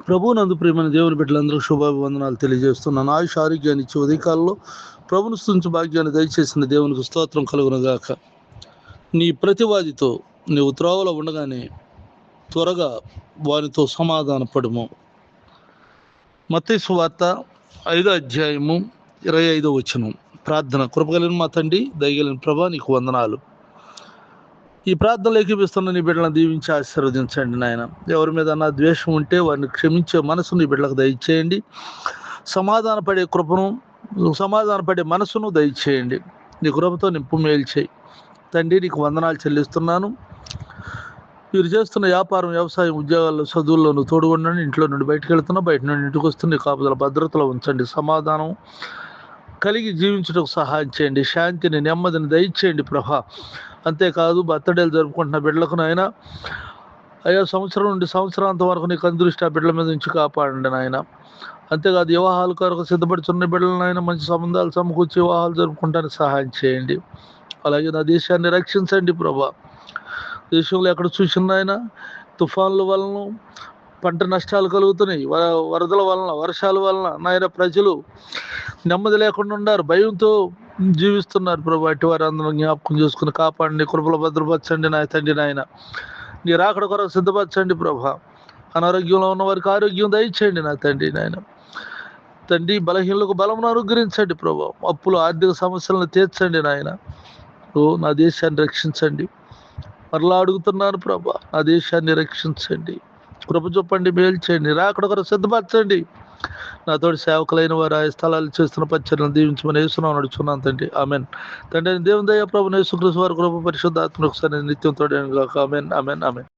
ప్రభువునందు ప్రియమైన దేవుని బిడ్డలందరూ శుభాభివందనాలు తెలియజేస్తున్నాను. ఆయుష ఆరోగ్యాన్ని ఇచ్చే ఉదయకాలంలో ప్రభుని స్తుతించు భాగ్యాన్ని దయచేసిన దేవునికి స్తోత్రం కలుగునుగాక. నీ ప్రతివాదితో నీవు త్రోవలో ఉండగానే త్వరగా వారితో సమాధానపడుము. మత్తయి సువార్త 5వ అధ్యాయము 25వ వచనం. ప్రార్థన. కృపగలిగిన మా తండ్రి, దయగలిగిన ప్రభా, నీకు వందనాలు. ఈ ప్రార్థనలు ఏకీపిస్తున్న నీ బిడ్డలను దీవించి ఆశీర్వదించండి నాయన. ఎవరి మీద నా ద్వేషం ఉంటే వారిని క్షమించే మనసు నీ బిడ్డలకు దయచేయండి. సమాధానపడే మనసును దయచేయండి. నీ కృపతో నింపు మేలు చేయి తండ్రి. నీకు వందనాలు చెల్లిస్తున్నాను. మీరు చేస్తున్న వ్యాపారం, వ్యవసాయం, ఉద్యోగాల్లో, చదువుల్లో నువ్వు తోడుగొండండి. ఇంట్లో నుండి బయటకు వెళ్తున్నా, బయట నుండి ఇంటికి వస్తున్న కాపుదల భద్రతలో ఉంచండి. సమాధానం కలిగి జీవించడానికి సహాయం చేయండి. శాంతిని, నెమ్మదిని దయచేయండి ప్రభా. అంతేకాదు, బర్త్డేలు జరుపుకుంటున్న బిడ్డలకు నాయన అయ్యా, సంవత్సరం నుండి సంవత్సరాంతం వరకు నీకు అందృష్టి ఆ బిడ్డల మీద నుంచి కాపాడండి నాయన. అంతేకాదు, వివాహాల కొరకు సిద్ధపడుతున్న బిడ్డలను నాయన మంచి సంబంధాలు సమకూర్చి వివాహాలు జరుపుకుంటానికి సహాయం చేయండి. అలాగే నా దేశాన్ని రక్షించండి ప్రభా. దేశంలో ఎక్కడ చూసిన ఆయన తుఫాన్ల వలన పంట నష్టాలు కలుగుతున్నాయి. వరదల వలన, వర్షాల వలన నాయన ప్రజలు నెమ్మది లేకుండా ఉన్నారు, భయంతో జీవిస్తున్నారు ప్రభా. అటు వారి అందరూ జ్ఞాపకం చేసుకుని కాపాడండి, కృపలో భద్రపరచండి నా తండ్రి నాయన. నీ రాకడ కొరకు సిద్ధపరచండి ప్రభా. అనారోగ్యంలో ఉన్న వారికి ఆరోగ్యం దయచేయండి నా తండ్రి నాయన. తండ్రి, బలహీనులకు బలమును అనుగ్రహించండి ప్రభా. అప్పులు, ఆర్థిక సమస్యలను తీర్చండి నాయన. నా దేశాన్ని రక్షించండి. మరలా అడుగుతున్నాను ప్రభా, నా దేశాన్ని రక్షించండి, కృప చూపండి, మేలు చేయండి, రాకడ కొరకు సిద్ధపరచండి. నాతోటి సేవకులైన వారు ఆ స్థలాలు చేస్తున్న పరిచర్యలను దీవించమని యేసునామమున నడుచున్నాను తండ్రి. ఆమెన్. తండ్రి దేవుని దయ, ప్రభువైన యేసుక్రీస్తు వారి కృప, పరిశుద్ధాత్మ ఒకసారి నిత్యం తోడేను గాక. Amen, amen, amen.